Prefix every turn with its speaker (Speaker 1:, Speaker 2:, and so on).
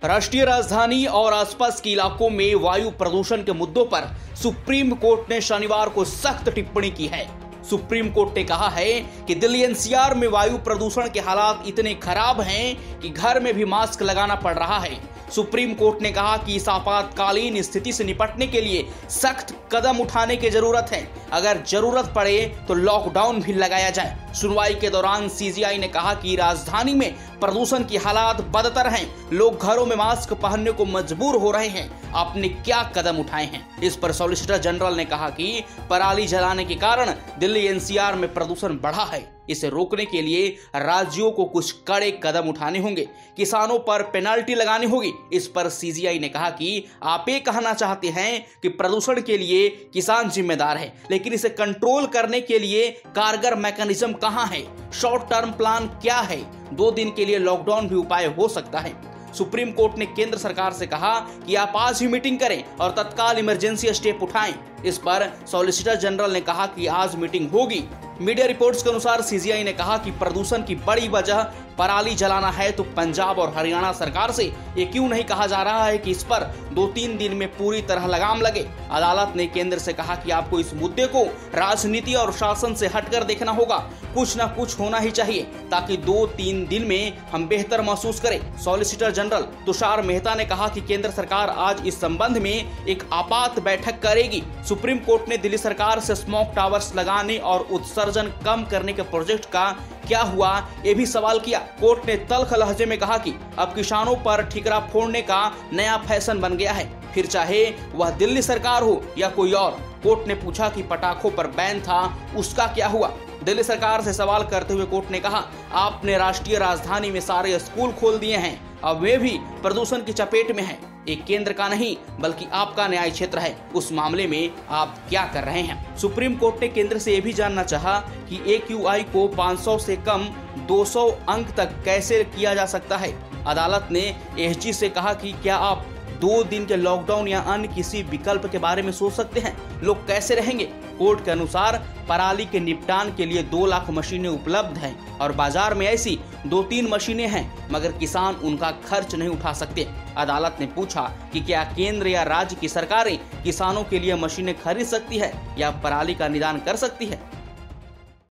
Speaker 1: राष्ट्रीय राजधानी और आसपास के इलाकों में वायु प्रदूषण के मुद्दों पर सुप्रीम कोर्ट ने शनिवार को सख्त टिप्पणी की है। सुप्रीम कोर्ट ने कहा है कि दिल्ली एनसीआर में वायु प्रदूषण के हालात इतने खराब हैं कि घर में भी मास्क लगाना पड़ रहा है। सुप्रीम कोर्ट ने कहा कि इस आपातकालीन स्थिति से निपटने के लिए सख्त कदम उठाने की जरूरत है। अगर जरूरत पड़े तो लॉकडाउन भी लगाया जाए। सुनवाई के दौरान सीजीआई ने कहा कि राजधानी में प्रदूषण की हालात बदतर हैं। लोग घरों में मास्क पहनने को मजबूर हो रहे हैं। आपने क्या कदम उठाए हैं? इस पर सॉलिसिटर जनरल ने कहा कि पराली जलाने के कारण दिल्ली एनसीआर में प्रदूषण बढ़ा है। इसे रोकने के लिए राज्यों को कुछ कड़े कदम उठाने होंगे। किसानों पर पेनल्टी लगानी होगी। इस पर सीजीआई ने कहा कि आप ये कहना चाहते हैं कि प्रदूषण के लिए किसान जिम्मेदार है, लेकिन इसे कंट्रोल करने के लिए कारगर मैकेनिज्म कहां है? शॉर्ट टर्म प्लान क्या है? 2 दिन के लिए लॉकडाउन भी उपाय हो सकता है। सुप्रीम कोर्ट ने केंद्र सरकार से कहा कि आप आज ही मीटिंग करें और तत्काल इमरजेंसी स्टेप उठाएं। इस पर सॉलिसिटर जनरल ने कहा कि आज मीटिंग होगी। मीडिया रिपोर्ट्स के अनुसार सीजीआई ने कहा कि प्रदूषण की बड़ी वजह पराली जलाना है, तो पंजाब और हरियाणा सरकार से ये क्यों नहीं कहा जा रहा है कि इस पर 2-3 दिन में पूरी तरह लगाम लगे? अदालत ने केंद्र से कहा कि आपको इस मुद्दे को राजनीति और शासन से हटकर देखना होगा। कुछ ना कुछ होना ही चाहिए ताकि 2-3 दिन में हम बेहतर महसूस करें। सॉलिसिटर जनरल तुषार मेहता ने कहा कि केंद्र सरकार आज इस संबंध में एक आपात बैठक करेगी। सुप्रीम कोर्ट ने दिल्ली सरकार से स्मोक टावर्स लगाने और उत्सर्जन कम करने के प्रोजेक्ट का क्या हुआ, ये भी सवाल किया। कोर्ट ने तल्ख लहजे में कहा कि अब किसानों पर ठिकरा फोड़ने का नया फैशन बन गया है, फिर चाहे वह दिल्ली सरकार हो या कोई और। कोर्ट ने पूछा कि पटाखों पर बैन था, उसका क्या हुआ? दिल्ली सरकार से सवाल करते हुए कोर्ट ने कहा, आपने राष्ट्रीय राजधानी में सारे स्कूल खोल दिए हैं, अब वे भी प्रदूषण की चपेट में हैं। एक केंद्र का नहीं बल्कि आपका न्याय क्षेत्र है, उस मामले में आप क्या कर रहे हैं? सुप्रीम कोर्ट ने केंद्र से यह भी जानना चाहा कि AQI को 500 से कम 200 अंक तक कैसे किया जा सकता है। अदालत ने एसजी से कहा कि क्या आप 2 दिन के लॉकडाउन या अन्य किसी विकल्प के बारे में सोच सकते हैं? लोग कैसे रहेंगे? कोर्ट के अनुसार पराली के निपटान के लिए 2 लाख मशीनें उपलब्ध हैं और बाजार में ऐसी 2-3 मशीनें हैं, मगर किसान उनका खर्च नहीं उठा सकते। अदालत ने पूछा कि क्या केंद्र या राज्य की सरकारें किसानों के लिए मशीनें खरीद सकती है या पराली का निदान कर सकती है?